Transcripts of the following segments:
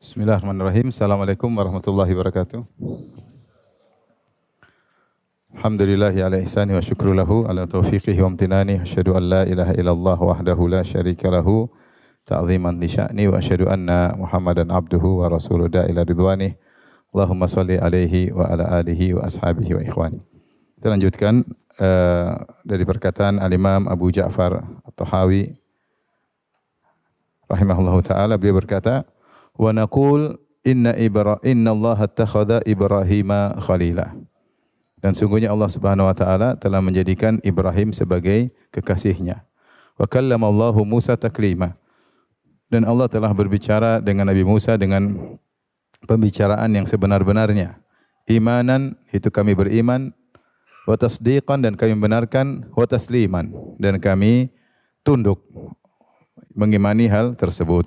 Bismillahirrahmanirrahim. Assalamualaikum warahmatullahi wabarakatuh. Alhamdulillahi ala ihsani wa syukru lahu ala taufiqihi wa amtinani. Asyhadu an la ilaha illallah wahdahu la syarika lahu ta'ziman li sya'ni wa asyhadu anna Muhammadan abduhu wa rasuluhu ila ridwanih. Allahumma shalli alaihi wa ala alihi wa ashabihi wa ikhwani. Kita lanjutkan dari perkataan Al-Imam Abu Ja'far At-Tahawi rahimahullahu taala. Beliau berkata, wa naqul inna Allah attakhadha Ibrahima khalila. Dan sungguhnya Allah Subhanahu wa taala telah menjadikan Ibrahim sebagai kekasihnya. Wa kallama Allahu Musa taklima. Dan Allah telah berbicara dengan Nabi Musa dengan pembicaraan yang sebenar-benarnya. Imanan, itu kami beriman, wa tasdiqan, dan kami membenarkan, wa tasliman, dan kami tunduk mengimani hal tersebut.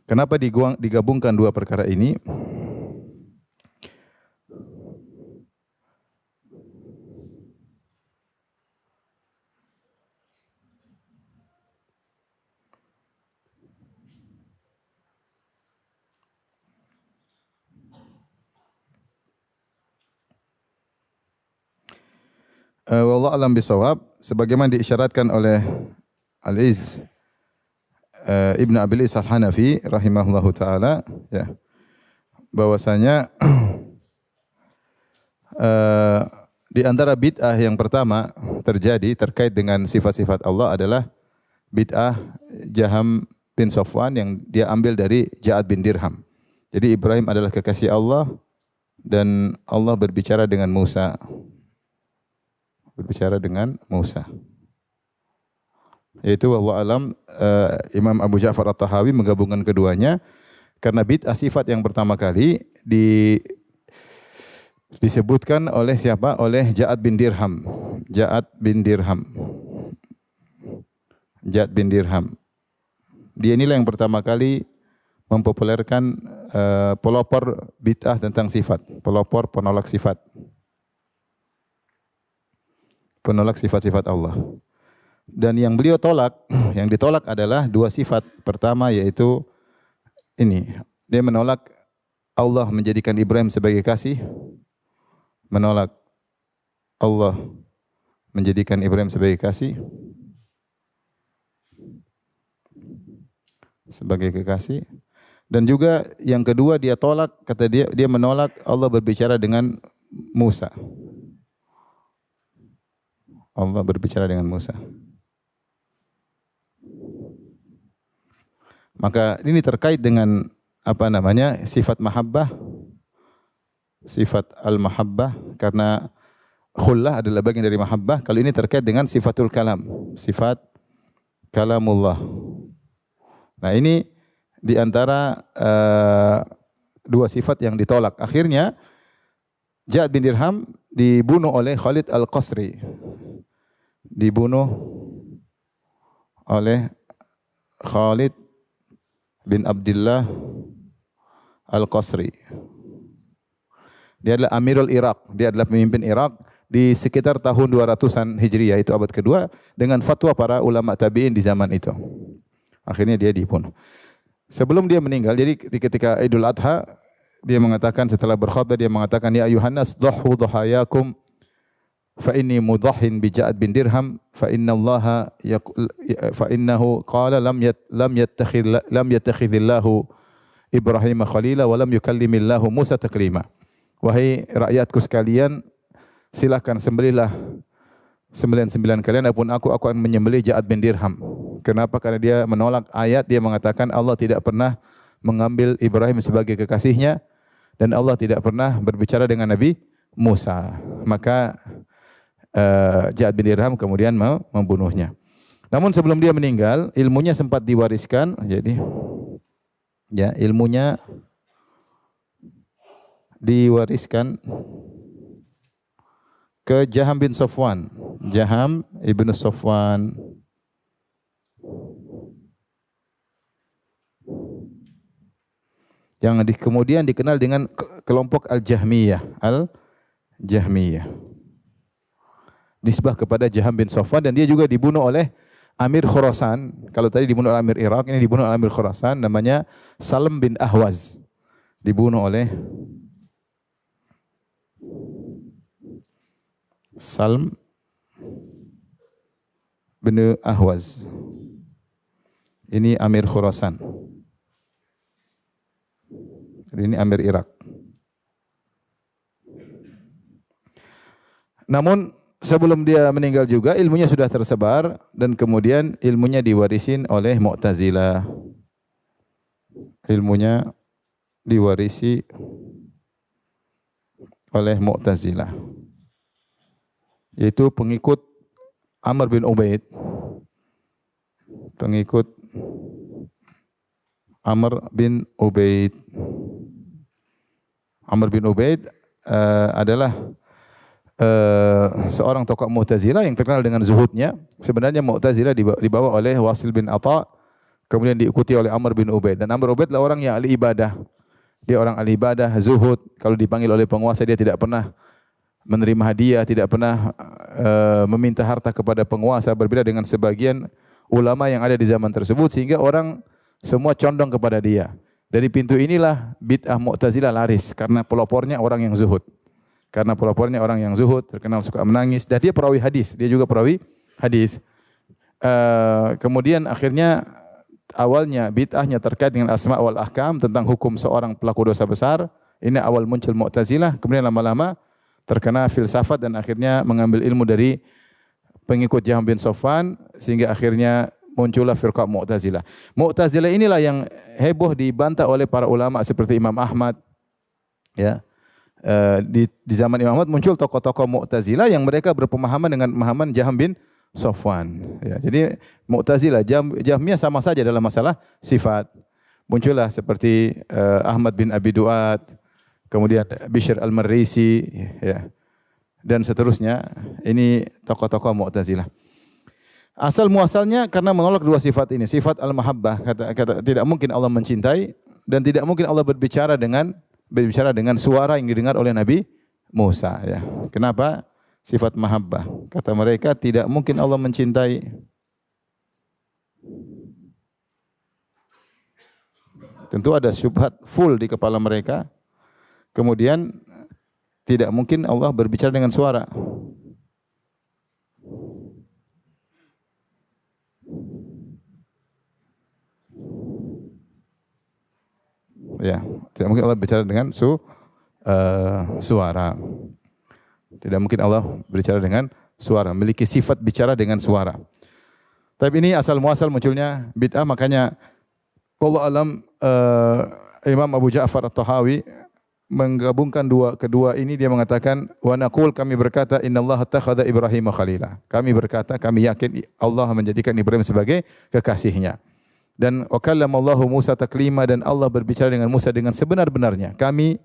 Kenapa digabungkan dua perkara ini? Wallahu a'lam bishawab, sebagaimana diisyaratkan oleh Al-Izz Ibn Abil Is Al-Hanafi rahimahullahu taala, ya, bahwasanya di antara bid'ah yang pertama terjadi terkait dengan sifat-sifat Allah adalah bid'ah Jaham bin Safwan yang dia ambil dari Ja'ad bin Dirham. Jadi Ibrahim adalah kekasih Allah dan Allah berbicara dengan Musa. Yaitu wallahu alam, Imam Abu Ja'far At-Tahawi menggabungkan keduanya karena bid'ah sifat yang pertama kali disebutkan oleh siapa? Oleh Ja'ad bin Dirham. Dia inilah yang pertama kali mempopulerkan pelopor bid'ah tentang sifat, pelopor penolak sifat-sifat Allah. Dan yang beliau tolak, yang ditolak adalah dua sifat. Pertama yaitu ini, dia menolak Allah menjadikan Ibrahim sebagai kasih, menolak Allah menjadikan Ibrahim sebagai kasih, sebagai kekasih. Dan juga yang kedua dia tolak, kata dia menolak Allah berbicara dengan Musa. Allah berbicara dengan Musa. Maka ini terkait dengan sifat mahabbah, sifat al-mahabbah, karena khullah adalah bagian dari mahabbah. Kalau ini terkait dengan sifatul kalam, sifat kalamullah. Nah, ini di antara dua sifat yang ditolak. Akhirnya Ja'ad bin Dirham dibunuh oleh Khalid Al-Qasri. Dibunuh oleh Khalid bin Abdullah Al-Qasri. Dia adalah Amirul Iraq, dia adalah pemimpin Irak di sekitar tahun 200-an Hijriyah, itu abad kedua, dengan fatwa para ulama tabi'in di zaman itu. Akhirnya dia dibunuh. Sebelum dia meninggal, jadi ketika Idul Adha, dia mengatakan, setelah berkhutbah dia mengatakan, ya ayuhan nas dhahu dhahayakum fa inni mudahhin bi Ja'ad bin Dirham fa innahu qala lam yattakhidillahu Ibrahim khalila wa lam yukallimillahu Musa taklima. Wahai rakyatku sekalian, silakan sembelihlah sembilan kalian, adapun aku akan menyembelih Ja'ad bin Dirham. Kenapa? Karena dia menolak ayat, dia mengatakan Allah tidak pernah mengambil Ibrahim sebagai kekasihnya dan Allah tidak pernah berbicara dengan Nabi Musa. Maka Ja'ad bin Dirham kemudian membunuhnya. Namun sebelum dia meninggal, ilmunya sempat diwariskan. Jadi, ya, ilmunya diwariskan ke Jaham bin Safwan. Jaham ibn Safwan. Yang kemudian dikenal dengan kelompok Al-Jahmiyah. Nisbah kepada Jaham bin Safwan, dan dia juga dibunuh oleh Amir Khurasan. Kalau tadi dibunuh oleh Amir Irak, ini dibunuh oleh Amir Khurasan, namanya Salam bin Ahwaz. dibunuh oleh Salm bin Ahwaz. Ini Amir Khurasan. Ini Amir Irak. Namun sebelum dia meninggal juga ilmunya sudah tersebar dan kemudian ilmunya diwarisin oleh Mu'tazilah. Ilmunya diwarisi oleh Mu'tazilah, yaitu pengikut Amr bin Ubaid. Pengikut Amr bin Ubaid. Amr bin Ubaid adalah seorang tokoh Mu'tazilah yang terkenal dengan zuhudnya. Sebenarnya Mu'tazilah dibawa oleh Wasil bin Atha, kemudian diikuti oleh Amr bin Ubaid. Dan Amr bin Ubaid adalah orang yang ahli ibadah. Dia orang ahli ibadah, zuhud. Kalau dipanggil oleh penguasa dia tidak pernah menerima hadiah, tidak pernah meminta harta kepada penguasa, berbeda dengan sebagian ulama yang ada di zaman tersebut, sehingga orang semua condong kepada dia. Dari pintu inilah bid'ah Mu'tazilah laris, karena pelopornya orang yang zuhud. Karena pelopornya orang yang zuhud, terkenal suka menangis, dan dia perawi hadis, dia juga perawi hadis. Kemudian akhirnya awalnya bid'ahnya terkait dengan asma wal ahkam, tentang hukum seorang pelaku dosa besar. Ini awal muncul Mu'tazilah, kemudian lama-lama terkena filsafat dan akhirnya mengambil ilmu dari pengikut Jahm bin Safwan, sehingga akhirnya muncullah firqah Mu'tazilah. Mu'tazilah inilah yang heboh dibantah oleh para ulama seperti Imam Ahmad. Ya. Di zaman Imam Ahmad muncul tokoh-tokoh Mu'tazilah yang mereka berpemahaman dengan pemahaman Jahm bin Safwan. Ya, jadi Mu'tazilah, Jahmiyah sama saja dalam masalah sifat. Muncullah seperti Ahmad bin Abi Duat, kemudian Bishr al-Marrisi, ya, dan seterusnya. Ini tokoh-tokoh Mu'tazilah. Asal muasalnya karena menolak dua sifat ini. Sifat al-mahabbah, kata tidak mungkin Allah mencintai, dan tidak mungkin Allah berbicara dengan suara yang didengar oleh Nabi Musa. Ya. Kenapa? Sifat mahabbah. Kata mereka tidak mungkin Allah mencintai. Tentu ada syubhat full di kepala mereka. Kemudian tidak mungkin Allah berbicara dengan suara. Ya, tidak mungkin Allah bicara dengan suara. Tidak mungkin Allah berbicara dengan suara, memiliki sifat bicara dengan suara. Tapi ini asal muasal munculnya bid'ah, makanya wallahu alam Imam Abu Ja'far At-Tahawi menggabungkan kedua ini, dia mengatakan wa naqul, kami berkata innallaha takhadha Ibrahim khalila. Kami berkata, kami yakin Allah menjadikan Ibrahim sebagai kekasihnya. Dan wa kallamallahu Musa taklima, dan Allah berbicara dengan Musa dengan sebenar-benarnya. Kami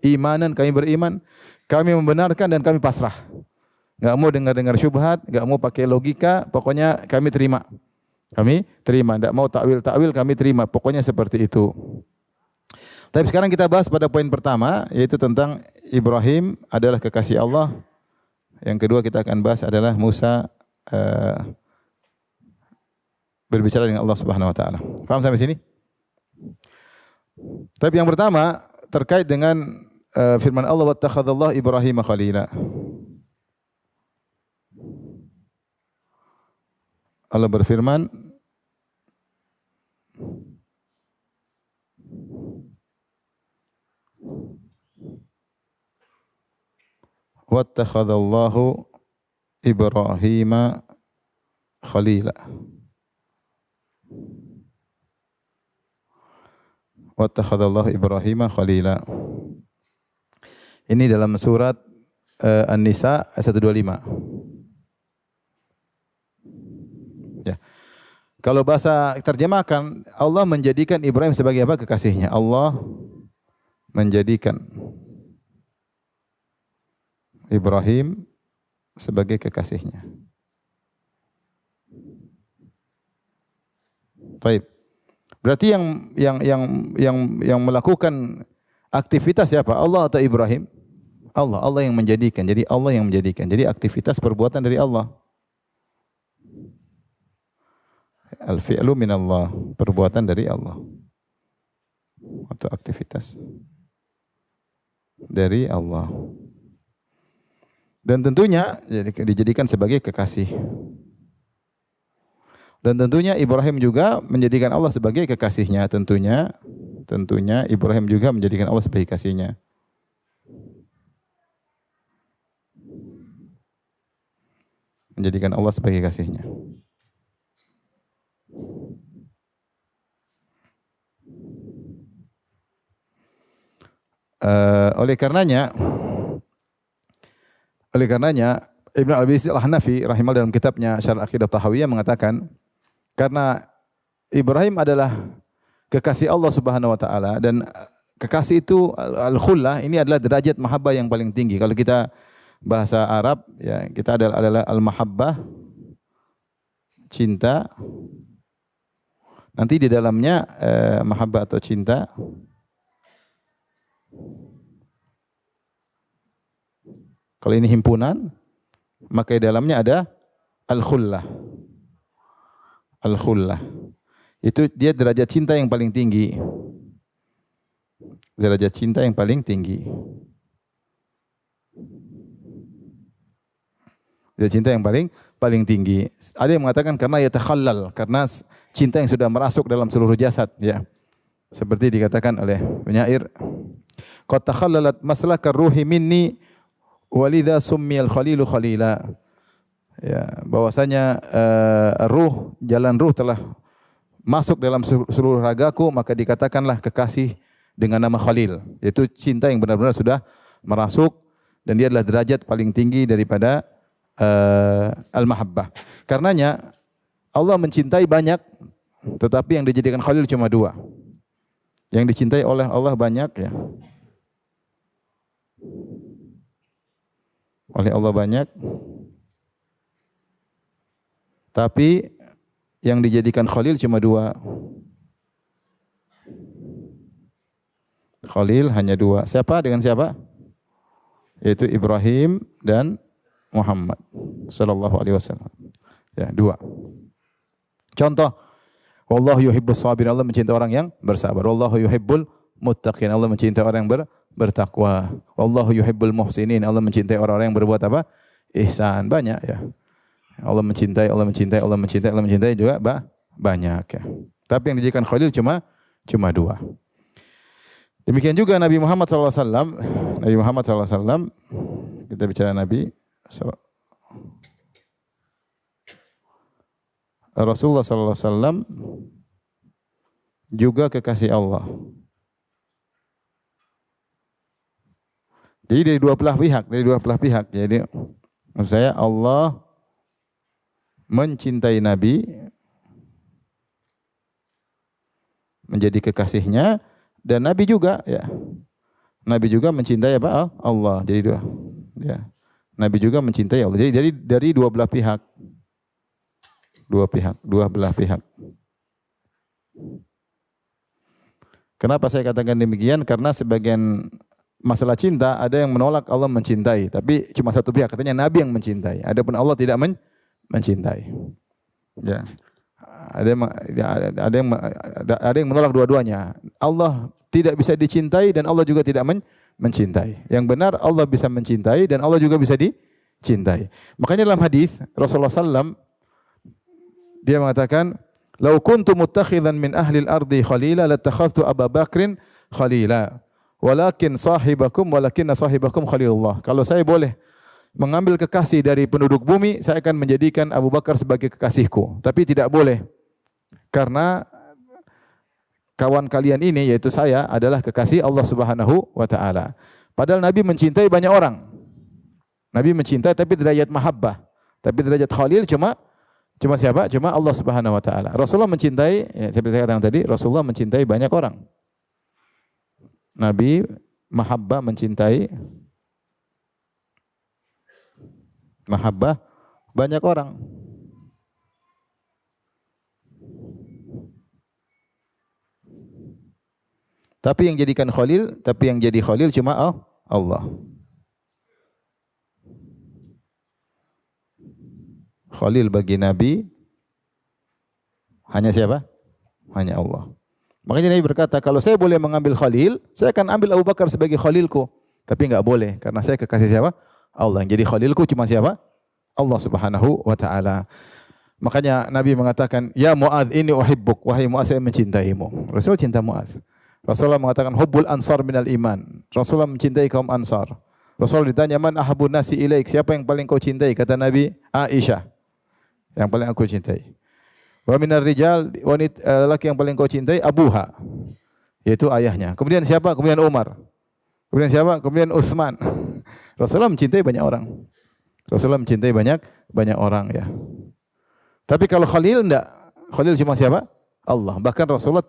beriman, kami membenarkan dan kami pasrah. Enggak mau dengar-dengar syubhat, enggak mau pakai logika, pokoknya kami terima. Kami terima, enggak mau takwil-takwil, kami terima. Pokoknya seperti itu. Tapi sekarang kita bahas pada poin pertama, yaitu tentang Ibrahim adalah kekasih Allah. Yang kedua kita akan bahas adalah Musa berbicara dengan Allah Subhanahu wa taala. Paham sampai sini? Tapi yang pertama terkait dengan firman Allah wattakhadallahu Ibrahim khalila. Allah berfirman, wattakhadallahu Ibrahim khalila. Wattakhadallahu Ibrahim khalila. Ini dalam surat An-Nisa ayat 125. Ya. Kalau bahasa terjemahkan, Allah menjadikan Ibrahim sebagai apa? Kekasihnya. Allah menjadikan Ibrahim sebagai kekasihnya. Baik. Berarti yang melakukan aktivitas siapa? Allah atau Ibrahim? Allah yang menjadikan. Jadi Allah yang menjadikan. Jadi aktivitas perbuatan dari Allah. Al-fi'lu minallah, perbuatan dari Allah. Atau aktivitas. dari Allah. Dan tentunya dijadikan sebagai kekasih. Dan tentunya Ibrahim juga menjadikan Allah sebagai kekasihnya. Tentunya Ibrahim juga menjadikan Allah sebagai kekasihnya. Menjadikan Allah sebagai kasihnya. Oleh karenanya Ibnu Al-Aziz Al-Hanafi rahimahullah dalam kitabnya Syarh Aqidah Tahawiyah mengatakan, karena Ibrahim adalah kekasih Allah Subhanahu wa taala dan kekasih itu al-khullah, ini adalah derajat mahabbah yang paling tinggi. Kalau kita bahasa Arab ya, kita adalah al-mahabbah, cinta. Nanti di dalamnya mahabbah atau cinta kalau ini himpunan, maka di dalamnya ada al-khullah. Al-khullah. Itu dia derajat cinta yang paling tinggi. Derajat cinta yang paling tinggi. Derajat cinta yang paling tinggi. Ada yang mengatakan karena yatakhallal, karena cinta yang sudah merasuk dalam seluruh jasad, ya. Seperti dikatakan oleh penyair, qad takhallalat maslakar ruhi minni walidha summiyal khalilu khalila. Ya, bahwasanya jalan ruh telah masuk dalam seluruh ragaku, maka dikatakanlah kekasih dengan nama Khalil. Yaitu cinta yang benar-benar sudah merasuk dan dia adalah derajat paling tinggi daripada al-mahabbah. Karenanya Allah mencintai banyak, tetapi yang dijadikan Khalil cuma 2. Yang dicintai oleh Allah banyak, ya. Oleh Allah banyak, tapi yang dijadikan Khalil cuma 2. Khalil hanya 2. Siapa dengan siapa? Yaitu Ibrahim dan Muhammad sallallahu alaihi wasallam. Ya, 2. Contoh, wallahu yuhibbus sabirin, Allah mencintai orang yang bersabar. Wallahu yuhibbul muttaqin, Allah mencintai orang yang bertakwa. Wallahu yuhibbul muhsinin, Allah mencintai orang-orang yang berbuat apa? Ihsan. Banyak, ya. Allah mencintai juga banyak, ya. Tapi yang dijadikan Khalil cuma 2. Demikian juga Nabi Muhammad SAW. Nabi Muhammad SAW, kita bicara Nabi, Rasulullah SAW juga kekasih Allah. Jadi dari dua belah pihak. Jadi maksud saya Allah mencintai Nabi, menjadi kekasihnya, dan Nabi juga, ya. Nabi juga mencintai apa? Allah. Jadi 2. Ya. Nabi juga mencintai Allah. Jadi dari dua belah pihak. Dua belah pihak. Kenapa saya katakan demikian? Karena sebagian masalah cinta ada yang menolak Allah mencintai, tapi cuma satu pihak, katanya Nabi yang mencintai. Adapun Allah tidak mencintai. Ya. Ada yang menolak dua-duanya. Allah tidak bisa dicintai dan Allah juga tidak mencintai. Yang benar Allah bisa mencintai dan Allah juga bisa dicintai. Makanya dalam hadis Rasulullah SAW dia mengatakan, "Lau kuntu muttakhidhan min ahli al-ardi khalila latakhadhtu Abu Bakrin khalila. Walakinna sahibakum khalilullah." Kalau saya boleh mengambil kekasih dari penduduk bumi, saya akan menjadikan Abu Bakar sebagai kekasihku. Tapi tidak boleh, karena kawan kalian ini, yaitu saya, adalah kekasih Allah Subhanahu wa taala. Padahal Nabi mencintai banyak orang. Nabi mencintai tapi derajat mahabbah. Tapi derajat Khalil cuma siapa? Cuma Allah Subhanahu wa taala. Rasulullah mencintai, ya, seperti saya katakan tadi, Rasulullah mencintai banyak orang. Nabi mahabbah mencintai banyak orang. Tapi yang jadi Khalil cuma Allah. Khalil bagi Nabi hanya siapa? Hanya Allah. Makanya Nabi berkata, kalau saya boleh mengambil Khalil, saya akan ambil Abu Bakar sebagai Khalilku. Tapi enggak boleh karena saya kekasih siapa? Allah. Yang jadi khalilku cuma siapa? Allah Subhanahu wa taala. Makanya Nabi mengatakan, "Ya Muadz, ini uhibbuk." Wahai Muadz, saya mencintaimu. Rasul cinta Muadz. Rasulullah mengatakan, "Hubbul ansar minal iman." Rasulullah mencintai kaum Ansar. Rasul ditanya, "Man ahabun nasi ilaik?" Siapa yang paling kau cintai? Kata Nabi, "Aisyah." Yang paling aku cintai. Wa minar rijal, wanita laki yang paling kau cintai Abuha, yaitu ayahnya. Kemudian siapa? Kemudian Umar. Kemudian siapa? Kemudian Utsman. Rasulullah mencintai banyak orang. Rasulullah mencintai banyak orang ya. Tapi kalau Khalil enggak. Khalil cuma siapa? Allah. Bahkan Rasulullah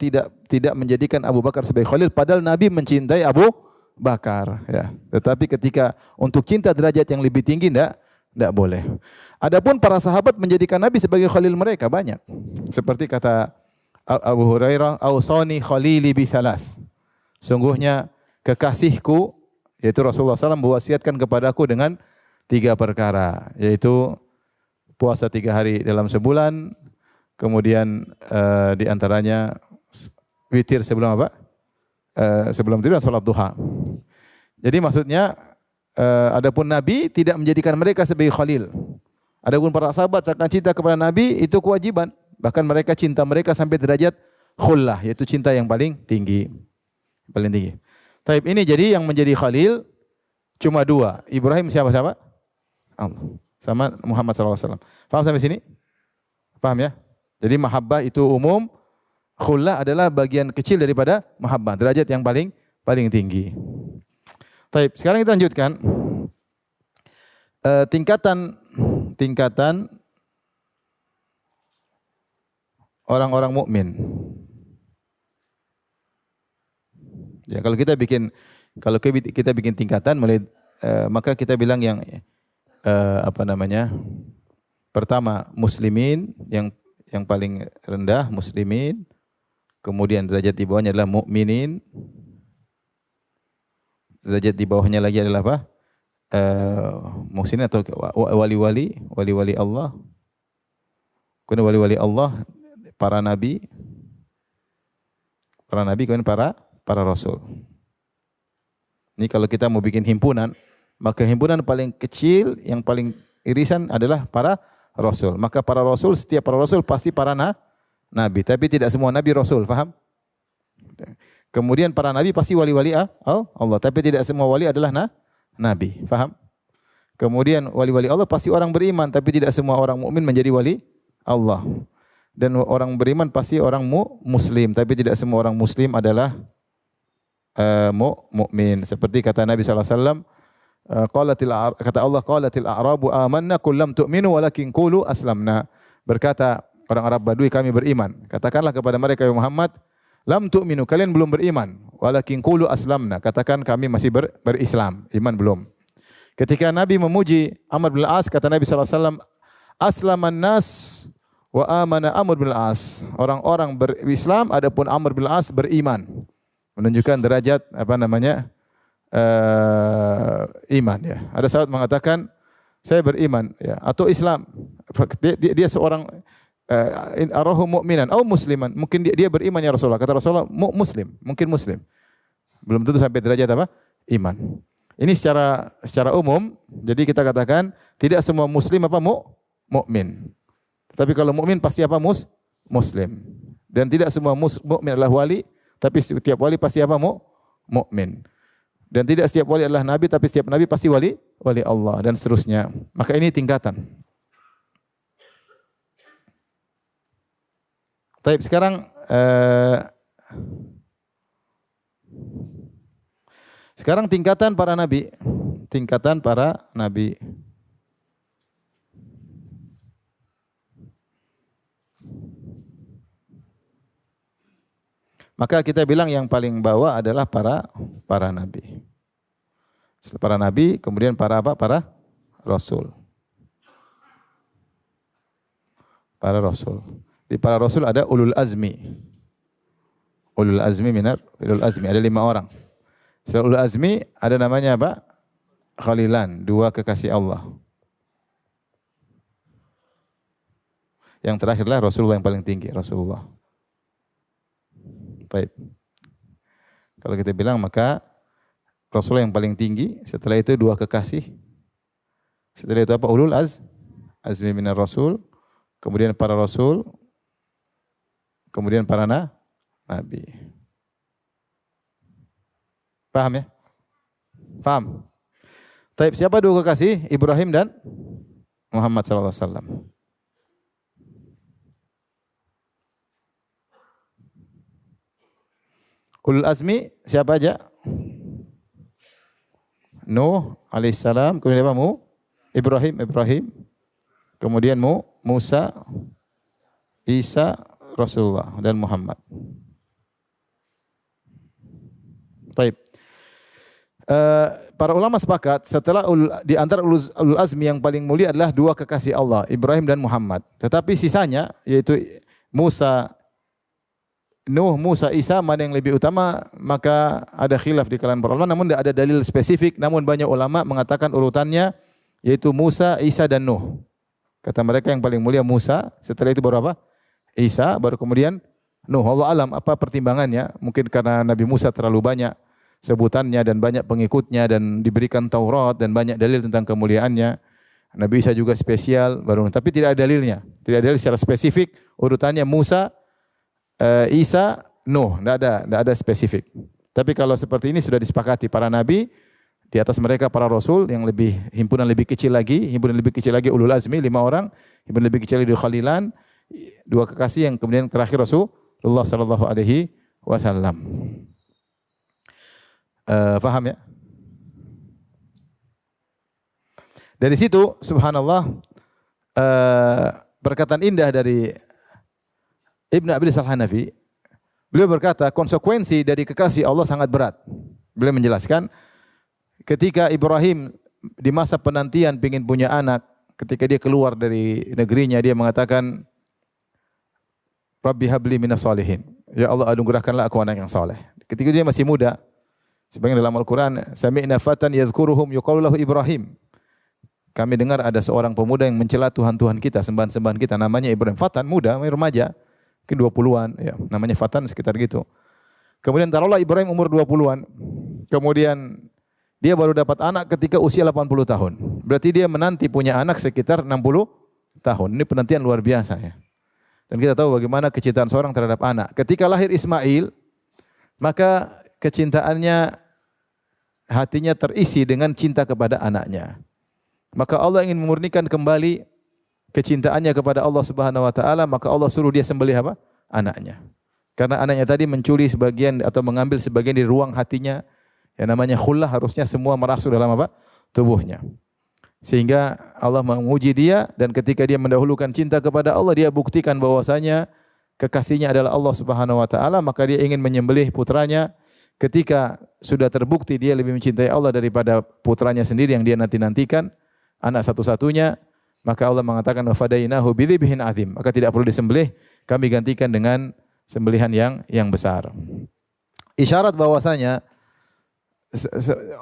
tidak menjadikan Abu Bakar sebagai Khalil padahal Nabi mencintai Abu Bakar ya. Tetapi ketika untuk cinta derajat yang lebih tinggi enggak boleh. Adapun para sahabat menjadikan Nabi sebagai Khalil mereka banyak. Seperti kata Abu Hurairah, "Ausani khalili bi thalath." Sungguhnya kekasihku yaitu Rasulullah SAW mewasiatkan kepadaku dengan 3 perkara, yaitu puasa 3 hari dalam sebulan, kemudian di antaranya witir sebelum apa? Sebelum tidur dan salat duha. Jadi maksudnya adapun Nabi tidak menjadikan mereka sebagai khalil. Adapun para sahabat akan cinta kepada Nabi itu kewajiban. Bahkan mereka cinta mereka sampai derajat khullah, yaitu cinta yang paling tinggi. Paling tinggi. Taib ini jadi yang menjadi khalil cuma 2. Ibrahim siapa-siapa? Allah. Sama Muhammad SAW. Paham sampai sini? Paham ya? Jadi mahabbah itu umum, khullah adalah bagian kecil daripada mahabbah, derajat yang paling tinggi. Taib, sekarang kita lanjutkan tingkatan orang-orang mukmin. Ya, kalau kita bikin tingkatan mulai maka kita bilang yang pertama muslimin yang paling rendah muslimin, kemudian derajat di bawahnya adalah mukminin, derajat di bawahnya lagi adalah apa? Muhsinin atau wali-wali Allah. Kemudian wali-wali Allah, para nabi, kemudian para rasul. Ini kalau kita mau bikin himpunan, maka himpunan paling kecil yang paling irisan adalah para rasul. Maka para rasul, setiap para rasul pasti para nabi, tapi tidak semua nabi rasul, faham? Kemudian para nabi pasti wali-wali Allah, tapi tidak semua wali adalah nabi, faham? Kemudian wali-wali Allah pasti orang beriman, tapi tidak semua orang mukmin menjadi wali Allah. Dan orang beriman pasti orang muslim, tapi tidak semua orang muslim adalah mukmin. Seperti kata Nabi SAW, kata Allah, qalatil a'rabu amanna qul lam tu'minu walakin qulu aslamna. Berkata orang Arab Badui, kami beriman. Katakanlah kepada mereka, ya Muhammad, lam tu'minu, kalian belum beriman. Walakin qulu aslamna, katakan kami masih berislam, iman belum. Ketika Nabi memuji Amr bin Al-As, kata Nabi SAW, aslaman nas wa amana Amr bin Al-As. Orang-orang berislam, adapun Amr bin Al-As beriman. Menunjukkan derajat iman ya. Ada sahabat mengatakan saya beriman ya atau Islam. Dia seorang arahu mu'minan atau musliman. Mungkin dia beriman ya Rasulullah. Kata Rasulullah muslim, mungkin muslim. Belum tentu sampai derajat apa? Iman. Ini secara umum. Jadi kita katakan tidak semua muslim mukmin. Tapi kalau mukmin pasti apa? Muslim. Dan tidak semua mukmin adalah wali. Tapi setiap wali pasti apa? Mukmin. Dan tidak setiap wali adalah nabi, tapi setiap nabi pasti wali Allah dan seterusnya. Maka ini tingkatan. Baik, sekarang tingkatan para nabi. Tingkatan para nabi. Maka kita bilang yang paling bawah adalah para nabi. Para nabi, kemudian para rasul. Para rasul. Di para rasul ada ulul azmi. Ulul azmi ada 5 orang. Setelah ulul azmi ada namanya apa? Khalilan, 2 kekasih Allah. Yang terakhirlah Rasulullah yang paling tinggi, Rasulullah. Baik. Kalau kita bilang maka Rasul yang paling tinggi, setelah itu dua kekasih. Setelah itu apa? Azmi minar rasul, kemudian para rasul, kemudian para nabi. Paham ya? Paham? Taib, siapa dua kekasih? Ibrahim dan Muhammad sallallahu alaihi wasallam. Ulul azmi siapa aja? Nuh alaihissalam, kemudian apa? Ibrahim. Kemudian Musa, Isa, Rasulullah dan Muhammad. Taib. Para ulama sepakat setelah di antara ulul azmi yang paling mulia adalah dua kekasih Allah, Ibrahim dan Muhammad. Tetapi sisanya yaitu Nuh, Musa, Isa mana yang lebih utama, maka ada khilaf di kalangan para ulama, namun tidak ada dalil spesifik, namun banyak ulama mengatakan urutannya yaitu Musa, Isa dan Nuh. Kata mereka yang paling mulia Musa, setelah itu baru apa? Isa, baru kemudian Nuh. Allah alam apa pertimbangannya? Mungkin karena Nabi Musa terlalu banyak sebutannya dan banyak pengikutnya dan diberikan Taurat dan banyak dalil tentang kemuliaannya. Nabi Isa juga spesial, baru tapi tidak ada dalilnya. Tidak ada dalil secara spesifik urutannya Musa, Isa, Nuh, tidak ada spesifik. Tapi kalau seperti ini sudah disepakati para nabi, di atas mereka para rasul yang himpunan lebih kecil lagi ulul azmi 5 orang, himpunan lebih kecil lagi khalilan, 2 kekasih yang kemudian terakhir Rasulullah sallallahu alaihi wasallam. Paham ya? Dari situ subhanallah perkataan indah dari Ibnu Abi Al-Hanafi, beliau berkata konsekuensi dari kekasih Allah sangat berat. Beliau menjelaskan ketika Ibrahim di masa penantian ingin punya anak, ketika dia keluar dari negerinya dia mengatakan Rabbi habli minas solihin. Ya Allah anugerahkanlah aku anak yang saleh. Ketika dia masih muda, sebagian dalam Al-Qur'an sami'na fatan yadhkuruhum yuqalu lahu Ibrahim. Kami dengar ada seorang pemuda yang mencela Tuhan-Tuhan kita, sembahan-sembahan kita, namanya Ibrahim. Fatan, muda, remaja, mungkin 20-an, ya, namanya Fatan sekitar gitu. Kemudian taruhlah Ibrahim umur 20-an. Kemudian dia baru dapat anak ketika usia 80 tahun. Berarti dia menanti punya anak sekitar 60 tahun. Ini penantian luar biasa ya. Dan kita tahu bagaimana kecintaan seorang terhadap anak. Ketika lahir Ismail, maka kecintaannya, hatinya terisi dengan cinta kepada anaknya. Maka Allah ingin memurnikan kembali kecintaannya kepada Allah Subhanahu wa taala, maka Allah suruh dia sembelih apa? Anaknya. Karena anaknya tadi mencuri sebagian atau mengambil sebagian dari ruang hatinya. Yang namanya khullah harusnya semua merasuk dalam apa? Tubuhnya. Sehingga Allah menguji dia dan ketika dia mendahulukan cinta kepada Allah, dia buktikan bahwasanya kekasihnya adalah Allah Subhanahu wa taala, maka dia ingin menyembelih putranya. Ketika sudah terbukti dia lebih mencintai Allah daripada putranya sendiri yang dia nanti-nantikan, anak satu-satunya, maka Allah mengatakan wa fadainahu bidzibhin azim. Maka tidak perlu disembelih, kami gantikan dengan sembelihan yang besar. Isyarat bahwasanya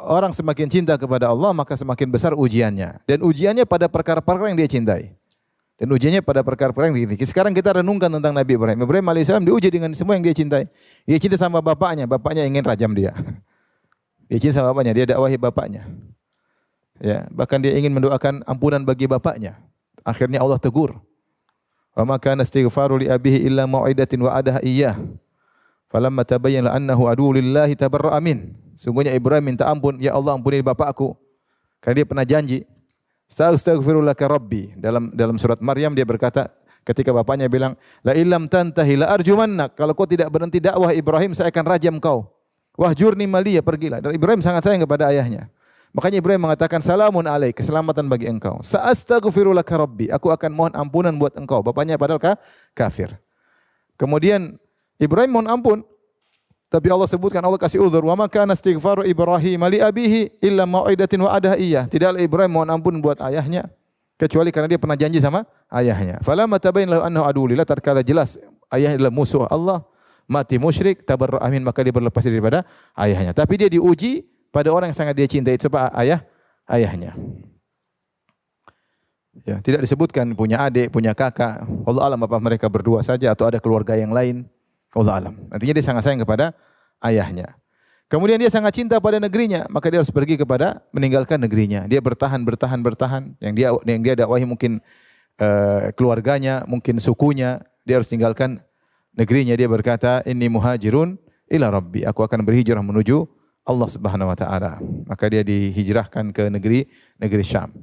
orang semakin cinta kepada Allah maka semakin besar ujiannya, dan ujiannya pada perkara-perkara yang dia cintai. Dan ujiannya pada perkara-perkara yang dia cintai. Sekarang kita renungkan tentang Nabi Ibrahim. Ibrahim alaihissalam diuji dengan semua yang dia cintai. Dia cinta sama bapaknya ingin rajam dia. Dia cinta sama bapaknya, dia dakwahi bapaknya. Ya, bahkan dia ingin mendoakan ampunan bagi bapaknya. Akhirnya Allah tegur. Wa ma kana istighfaru li abihi illa mau'idatin wa'adaha iyyah. Falamma tabayyana annahu aduwwu lillahi tabarra'a min. Sungguhnya Ibrahim minta ampun, ya Allah ampuni bapakku. Karena dia pernah janji. Astaghfirullah ka rabbi. Dalam surat Maryam dia berkata ketika bapaknya bilang, la illam tantahi la arjumannak. Kalau kau tidak berhenti dakwah Ibrahim, saya akan rajam kau. Wahjurni maliya, pergilah. Dan Ibrahim sangat sayang kepada ayahnya. Makanya Ibrahim mengatakan salamun alaik, keselamatan bagi engkau. Sa'astaghfirullah ka rabbi. Aku akan mohon ampunan buat engkau. Bapaknya padahal kafir. Kemudian Ibrahim mohon ampun. Tapi Allah sebutkan, Allah kasih uzur, wa ma kana istighfaru Ibrahim li abihi illa mau'idatin wa adaha iyyah. Tidaklah Ibrahim mohon ampun buat ayahnya kecuali karena dia pernah janji sama ayahnya. Falamma tabayyana lahu annahu aduwwu lillah, tatkala jelas ayahnya adalah musuh Allah, mati musyrik, tabarra'a min, maka dia berlepas diri daripada ayahnya. Tapi dia diuji pada orang yang sangat dia cintai, itu ayahnya. Ya, tidak disebutkan punya adik, punya kakak. Allah alam apa mereka berdua saja atau ada keluarga yang lain. Allah alam. Nantinya dia sangat sayang kepada ayahnya. Kemudian dia sangat cinta pada negerinya, maka dia harus pergi kepada meninggalkan negerinya. Dia bertahan. Yang dia dakwahi mungkin keluarganya, mungkin sukunya. Dia harus tinggalkan negerinya. Dia berkata, "Inni muhajirun ila Rabbi." Aku akan berhijrah menuju Allah Subhanahu wa taala. Maka dia dihijrahkan ke negeri Syam.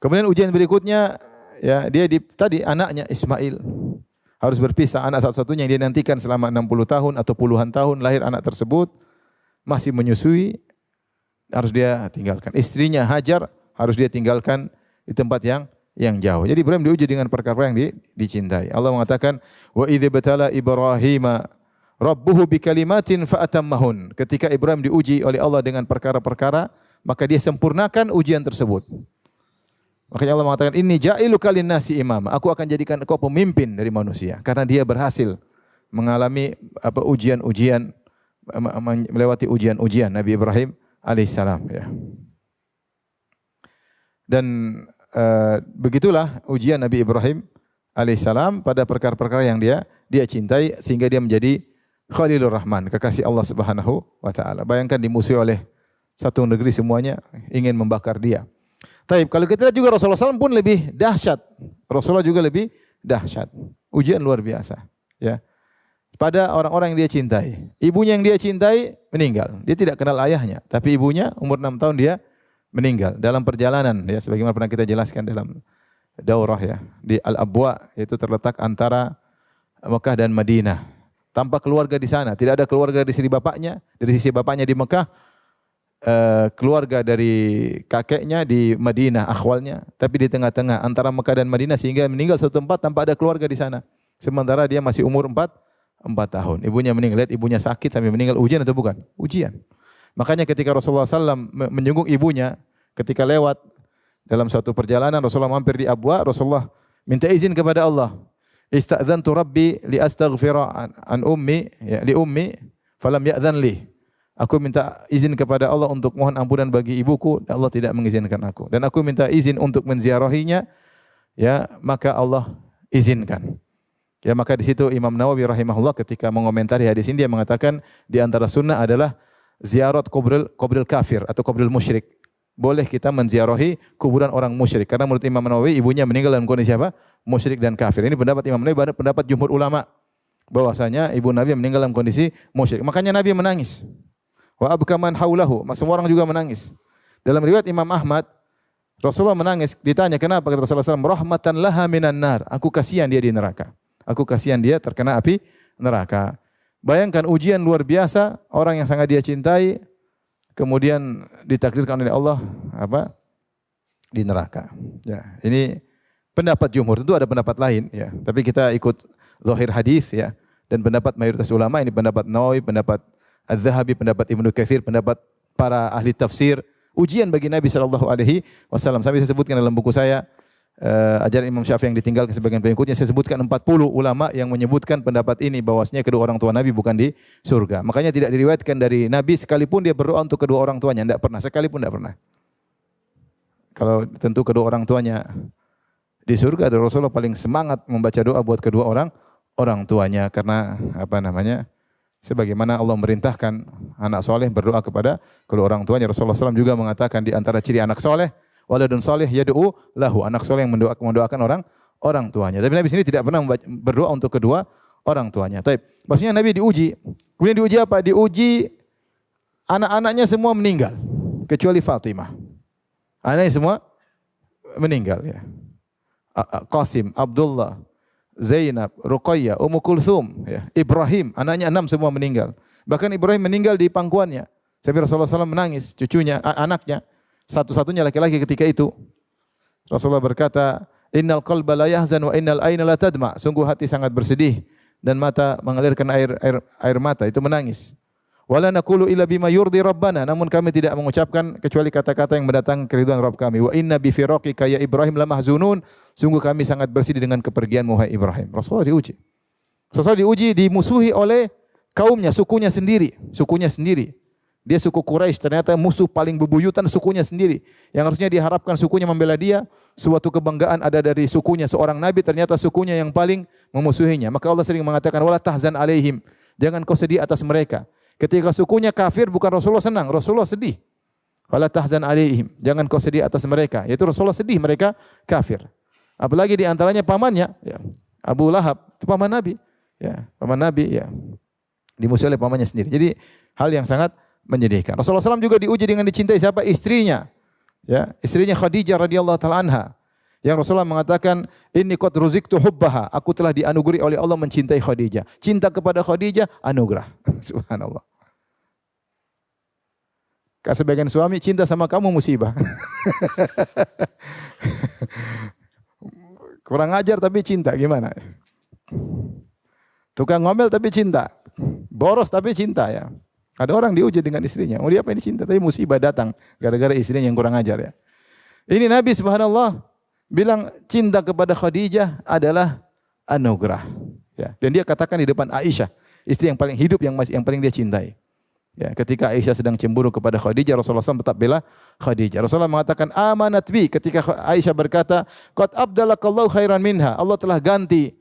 Kemudian ujian berikutnya, ya, tadi anaknya Ismail harus berpisah, anak satu-satunya yang dia nantikan selama 60 tahun atau puluhan tahun, lahir anak tersebut masih menyusui, harus dia tinggalkan. Istrinya Hajar harus dia tinggalkan di tempat yang jauh. Jadi Ibrahim diuji dengan perkara yang dicintai. Allah mengatakan, "Wa idz batala Ibrahima rabbuhu bikalimatin fa'atammahun." Ketika Ibrahim diuji oleh Allah dengan perkara-perkara, maka dia sempurnakan ujian tersebut. Makanya Allah mengatakan, "Inni ja'iluka lin-nasi imama." Aku akan jadikan engkau pemimpin dari manusia, karena dia berhasil mengalami ujian-ujian, melewati ujian-ujian Nabi Ibrahim alaihissalam, ya. Dan begitulah ujian Nabi Ibrahim alaihissalam pada perkara-perkara yang dia cintai, sehingga dia menjadi Khalilur Rahman, kekasih Allah Subhanahu wa taala. Bayangkan dimusuhi oleh satu negeri semuanya ingin membakar dia. Taib, kalau kita lihat juga Rasulullah SAW pun lebih dahsyat. Rasulullah juga lebih dahsyat. Ujian luar biasa, ya. Pada orang-orang yang dia cintai. Ibunya yang dia cintai meninggal. Dia tidak kenal ayahnya, tapi ibunya umur 6 tahun dia meninggal dalam perjalanan, ya, sebagaimana pernah kita jelaskan dalam daurah, ya, di Al-Abwa, yaitu terletak antara Mekah dan Madinah. Tanpa keluarga di sana, tidak ada keluarga dari sisi bapaknya di Mekah, keluarga dari kakeknya di Madinah, akhwalnya, tapi di tengah-tengah antara Mekah dan Madinah, sehingga meninggal suatu tempat tanpa ada keluarga di sana. Sementara dia masih umur 4 tahun. Ibunya meninggal, lihat ibunya sakit sampai meninggal. Ujian atau bukan? Ujian. Makanya ketika Rasulullah SAW menjenguk ibunya, ketika lewat dalam suatu perjalanan, Rasulullah mampir di Abwa, Rasulullah minta izin kepada Allah. Ista'dzantu Rabbi li astaghfira an ummi, ya, li ummi, falam ya'dzan li. Aku minta izin kepada Allah untuk mohon ampunan bagi ibuku, dan Allah tidak mengizinkan aku. Dan aku minta izin untuk menziarahinya, ya, maka Allah izinkan. Ya, maka di situ Imam Nawawi rahimahullah ketika mengomentari hadis ini, dia mengatakan di antara sunnah adalah ziarat kubril kafir atau kubril musyrik. Boleh kita menziarahi kuburan orang musyrik, karena menurut Imam Nawawi ibunya meninggal dalam kondisi apa? Musyrik dan kafir. Ini pendapat Imam Nawawi, pendapat jumhur ulama bahwasanya ibu Nabi meninggal dalam kondisi musyrik. Makanya Nabi menangis. Wa abka man haulahu, semua orang juga menangis. Dalam riwayat Imam Ahmad, Rasulullah menangis, ditanya kenapa, kata Rasulullah SAW, rahmatan laha minan nar. Aku kasihan dia di neraka. Aku kasihan dia terkena api neraka. Bayangkan ujian luar biasa, orang yang sangat dia cintai kemudian ditakdirkan oleh Allah di neraka. Ya, ini pendapat jumhur, tentu ada pendapat lain, ya. Tapi kita ikut zahir hadis, ya. Dan pendapat mayoritas ulama ini pendapat Nawawi, pendapat Az-Zahabi, pendapat Ibnu Katsir, pendapat para ahli tafsir. Ujian bagi Nabi sallallahu alaihi wasallam. Sampai saya sebutkan dalam buku saya ajaran Imam Syafi'i yang ditinggalkan sebagian pengikutnya, saya sebutkan 40 ulama yang menyebutkan pendapat ini bahwasanya kedua orang tua Nabi bukan di surga. Makanya tidak diriwayatkan dari Nabi sekalipun dia berdoa untuk kedua orang tuanya, tidak pernah, sekalipun tidak pernah. Kalau tentu kedua orang tuanya di surga, Rasulullah paling semangat membaca doa buat kedua orang tuanya, karena sebagaimana Allah merintahkan anak soleh berdoa kepada kedua orang tuanya. Rasulullah SAW juga mengatakan di antara ciri anak soleh, waladun soleh yad'u lahu, anak soleh yang mendoakan orang tuanya. Tapi Nabi sini tidak pernah berdoa untuk kedua orang tuanya. Tapi maksudnya Nabi diuji. Kemudian diuji apa? Diuji anak-anaknya semua meninggal kecuali Fatimah. Anaknya semua meninggal, ya. Qasim, Abdullah, Zainab, Ruqayyah, Ummu Kulthum, ya. Ibrahim, anaknya 6 semua meninggal. Bahkan Ibrahim meninggal di pangkuannya. Sampai Rasulullah SAW menangis, cucunya, anaknya, satu-satunya laki-laki ketika itu. Rasulullah berkata, "Innal qalba la yahzan wa innal aina la tadma." Sungguh hati sangat bersedih dan mata mengalirkan air mata, itu menangis. Wala naqulu illa bima yurdi rabbana, namun kami tidak mengucapkan kecuali kata-kata yang mendatangkan keridhaan Rabb kami. Wa inna bi firaqika ya Ibrahim lamahzunun, sungguh kami sangat bersedih dengan kepergianmu wahai Ibrahim. Rasulullah diuji. Rasulullah diuji, dimusuhi oleh kaumnya, sukunya sendiri. Dia suku Quraisy, ternyata musuh paling bebuyutan sukunya sendiri. Yang harusnya diharapkan sukunya membela dia, suatu kebanggaan ada dari sukunya seorang nabi, ternyata sukunya yang paling memusuhinya. Maka Allah sering mengatakan wala tahzan alaihim, jangan kau sedih atas mereka. Ketika sukunya kafir bukan Rasulullah senang, Rasulullah sedih. Wala tahzan alaihim, jangan kau sedih atas mereka. Yaitu Rasulullah sedih mereka kafir. Apalagi di antaranya pamannya, ya, Abu Lahab, itu paman Nabi, ya, paman Nabi, ya, dimusuhi oleh pamannya sendiri. Jadi hal yang sangat menyedihkan. Rasulullah SAW juga diuji dengan dicintai siapa? Istrinya, ya, istrinya Khadijah radhiyallahu taala anha. Yang Rasulullah mengatakan, inni qad ruziktu hubbaha, aku telah dianugerahi oleh Allah mencintai Khadijah. Cinta kepada Khadijah anugerah. Subhanallah. Sebagian suami cinta sama kamu musibah. Kurang ajar tapi cinta, gimana? Tukang ngomel tapi cinta. Boros tapi cinta, ya. Ada orang diuji dengan istrinya. Oh, dia apa ini cinta? Tapi musibah datang gara-gara istrinya yang kurang ajar, ya. Ini Nabi subhanallah bilang cinta kepada Khadijah adalah anugerah. Ya. Dan dia katakan di depan Aisyah, istri yang paling hidup, yang paling dia cintai. Ya, ketika Aisyah sedang cemburu kepada Khadijah, Rasulullah SAW tetap bela Khadijah. Rasulullah mengatakan amanat bi, ketika Aisyah berkata, qad abdalakallahu khairan minha, Allah telah ganti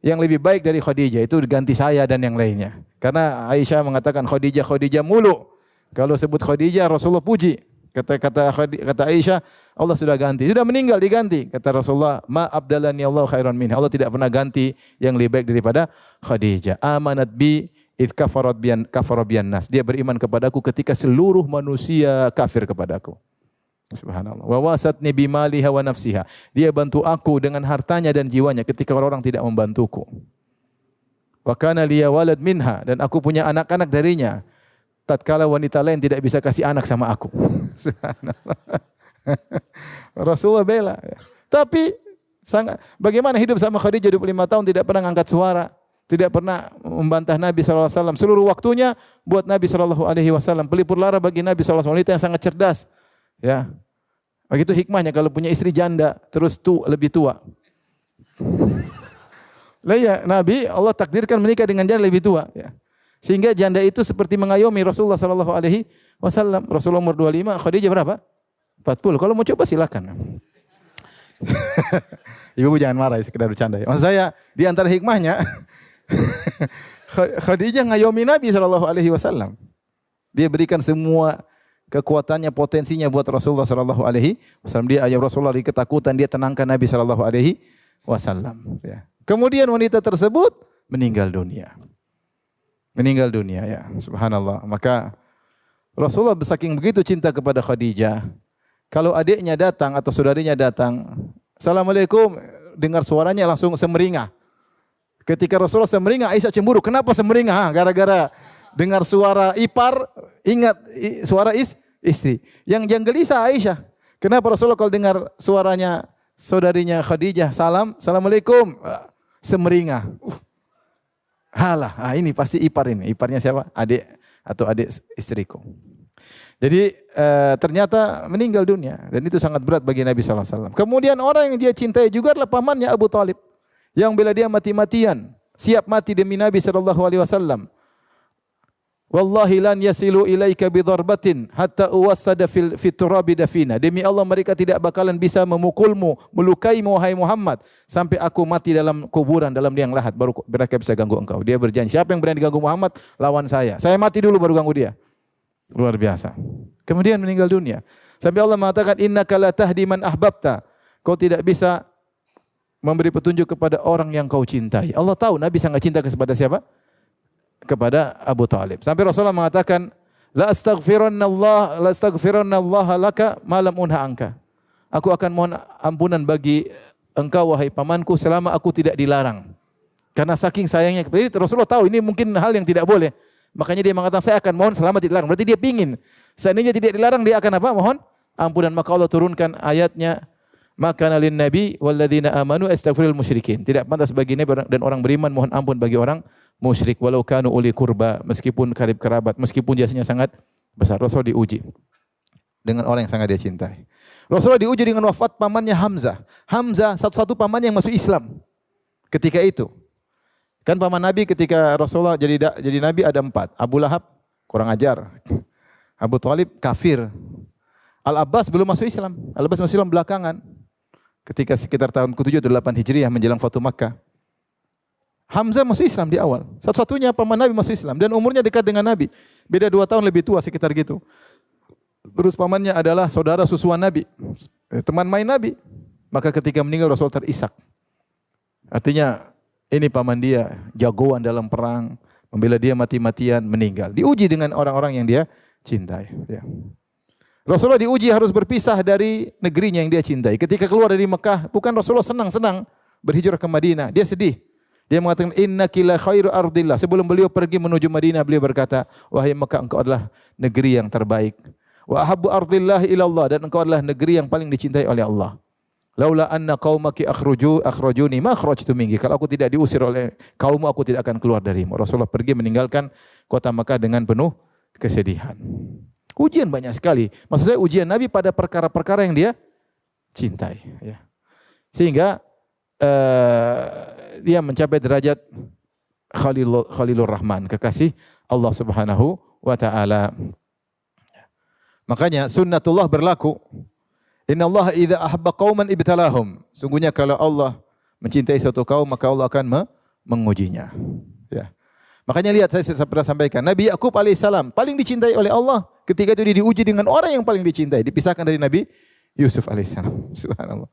yang lebih baik dari Khadijah, itu ganti saya dan yang lainnya. Karena Aisyah mengatakan Khadijah mulu. Kalau sebut Khadijah Rasulullah puji. Kata Aisyah, Allah sudah ganti, sudah meninggal diganti. Kata Rasulullah, ma abdalani Allah khairan minha, Allah tidak pernah ganti yang lebih baik daripada Khadijah. Amanat bi id kafarat biyan nas. Dia beriman kepadaku ketika seluruh manusia kafir kepadaku. Subhanallah. Wa wasatni bimaliha wa nafsiha. Dia bantu aku dengan hartanya dan jiwanya ketika orang-orang tidak membantuku. Wa kana liya walad minha, dan aku punya anak-anak darinya tatkala wanita lain tidak bisa kasih anak sama aku. Subhanallah. Rasulullah bela. Tapi bagaimana hidup sama Khadijah 25 tahun tidak pernah angkat suara. Tidak pernah membantah Nabi SAW. Seluruh waktunya buat Nabi SAW. Pelipur lara bagi Nabi SAW. Wanita yang sangat cerdas. Ya, begitu hikmahnya kalau punya istri janda terus lebih tua. Lah ya, Nabi Allah takdirkan menikah dengan janda lebih tua. Ya. Sehingga janda itu seperti mengayomi Rasulullah SAW. Rasulullah umur 25, Khadijah berapa? 40. Kalau mau coba silakan. Ibu jangan marah, sekedar bercanda. Maksud saya di antara hikmahnya Khadijah ngayomi Nabi SAW. Dia berikan semua kekuatannya, potensinya buat Rasulullah SAW. Dia ayah Rasulullah di ketakutan, dia tenangkan Nabi SAW. Ya. Kemudian wanita tersebut meninggal dunia. Meninggal dunia, ya. Subhanallah. Maka Rasulullah saking begitu cinta kepada Khadijah. Kalau adiknya datang atau saudarinya datang, Assalamualaikum, dengar suaranya langsung semeringah. Ketika Rasulullah semeringah, Aisyah cemburu. Kenapa semeringah? Gara-gara dengar suara ipar, ingat suara istri. Yang gelisah Aisyah. Kenapa Rasulullah kalau dengar suaranya saudarinya Khadijah, Assalamualaikum, semeringah. Halah, ini pasti ipar ini. Iparnya siapa? Adik atau adik istriku. Jadi ternyata meninggal dunia. Dan itu sangat berat bagi Nabi SAW. Kemudian orang yang dia cintai juga adalah pamannya Abu Talib. Yang bila dia mati-matian, siap mati demi Nabi SAW. Wallahi lan yasilu ilaika bidharbatin hatta uwassada fit turabi dafina. Demi Allah mereka tidak bakalan bisa memukulmu, melukaimu wahai Muhammad sampai aku mati dalam kuburan, dalam liang lahat baru mereka bisa ganggu engkau. Dia berjanji, siapa yang berani ganggu Muhammad lawan saya. Saya mati dulu baru ganggu dia. Luar biasa. Kemudian meninggal dunia. Sampai Allah mengatakan innaka la tahdi man ahbabta. Kau tidak bisa memberi petunjuk kepada orang yang kau cintai. Allah tahu Nabi sangat cinta kepada siapa? Kepada Abu Talib. Sampai Rasulullah mengatakan, la astaghfiranna Allah laka ma lam unha anka. Aku akan mohon ampunan bagi engkau wahai pamanku selama aku tidak dilarang. Karena saking sayangnya. Jadi Rasulullah tahu ini mungkin hal yang tidak boleh. Makanya dia mengatakan saya akan mohon selama tidak dilarang. Berarti dia pingin. Seandainya tidak dilarang dia akan apa? Mohon ampunan. Maka Allah turunkan ayatnya, maka nalin nabi walladzina amanu astaghfirul musyrikin. Tidak pantas bagi Nabi dan orang beriman mohon ampun bagi orang musyrik walau kanu uli kurba, meskipun karib kerabat, meskipun jasanya sangat besar. Rasul diuji dengan orang yang sangat dia cintai. Rasulullah diuji dengan wafat pamannya Hamzah. Hamzah satu-satu paman yang masuk Islam ketika itu. Kan paman Nabi ketika Rasulullah jadi Nabi ada 4. Abu Lahab kurang ajar. Abu Talib kafir. Al-Abbas belum masuk Islam. Al-Abbas masuk Islam belakangan. Ketika sekitar tahun ke-7 atau 8 Hijriah menjelang Fatu Makkah. Hamzah masuk Islam di awal. Satu-satunya paman Nabi masuk Islam dan umurnya dekat dengan Nabi. Beda 2 tahun lebih tua sekitar gitu. Terus pamannya adalah saudara susuan Nabi, teman main Nabi. Maka ketika meninggal Rasul terisak. Artinya ini paman dia jagoan dalam perang, membela dia mati-matian, meninggal. Diuji dengan orang-orang yang dia cintai. Ya. Rasulullah diuji harus berpisah dari negerinya yang dia cintai. Ketika keluar dari Mekah, bukan Rasulullah senang-senang berhijrah ke Madinah. Dia sedih. Dia mengatakan innaki la khairu ardillah. Sebelum beliau pergi menuju Madinah, beliau berkata, wahai Mekah, engkau adalah negeri yang terbaik. Wa ahabbu ardillah ila Allah, dan engkau adalah negeri yang paling dicintai oleh Allah. Laula anna qaumaki akhrajuni ma akhrajtu minki. Kalau aku tidak diusir oleh kaummu, aku tidak akan keluar darimu. Rasulullah pergi meninggalkan kota Mekah dengan penuh kesedihan. Ujian banyak sekali. Maksud saya ujian Nabi pada perkara-perkara yang dia cintai, ya. Sehingga dia mencapai derajat Khalilur Rahman, kekasih Allah Subhanahu wa taala. Makanya sunnatullah berlaku. Innallaha idza ahabba qauman ibtalahum. Sungguhnya kalau Allah mencintai suatu kaum, maka Allah akan mengujinya. Ya. Makanya lihat, saya pernah sampaikan, Nabi Yakub alaihissalam paling dicintai oleh Allah. Ketika itu dia diuji dengan orang yang paling dicintai, dipisahkan dari Nabi Yusuf alaihissalam. Subhanallah.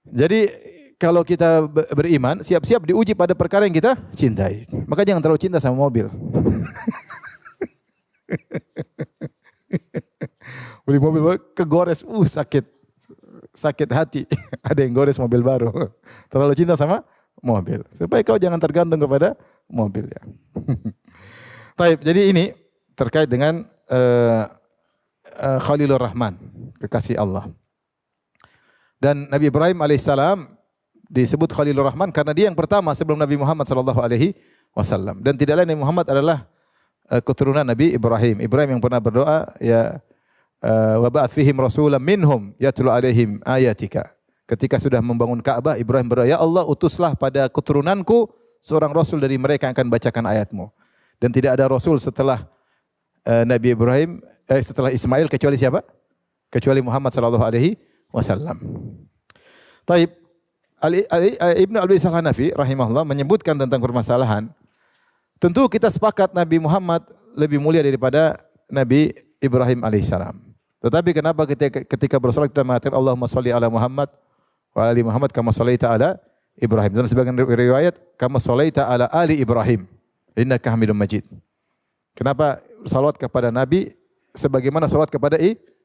Jadi kalau kita beriman, siap-siap diuji pada perkara yang kita cintai. Maka jangan terlalu cinta sama mobil. Beli mobil kegores, sakit hati. Ada yang gores mobil baru. Terlalu cinta sama mobil. Supaya kau jangan tergantung kepada mobil, ya. Baik, jadi ini terkait dengan Khalilur Rahman, kekasih Allah. Dan Nabi Ibrahim alaihissalam disebut Khalilur Rahman karena dia yang pertama sebelum Nabi Muhammad sallallahu alaihi wasallam. Dan tidak lain Nabi Muhammad adalah keturunan Nabi Ibrahim. Ibrahim yang pernah berdoa, ya wa ba'ath fihim rasulan minhum yatlu alaihim ayatika. Ketika sudah membangun Ka'bah, Ibrahim berdoa, ya Allah, utuslah pada keturunanku seorang rasul dari mereka yang akan bacakan ayatmu. Dan tidak ada rasul setelah Nabi Ibrahim, setelah Ismail kecuali siapa? Kecuali Muhammad sallallahu alaihi wasallam. Taib, Ibnu Al-Aziz Al-Hanafi rahimahullah menyebutkan tentang permasalahan. Tentu kita sepakat Nabi Muhammad lebih mulia daripada Nabi Ibrahim alaihissalam. Tetapi kenapa ketika bersolat kita mengatakan Allahumma sholli ala Muhammad wa ali Muhammad kama shallaita ala Ibrahim. Dan sebagian riwayat kama shallaita ala ali Ibrahim innaka Hamidum Majid. Kenapa salawat kepada Nabi sebagaimana salawat kepada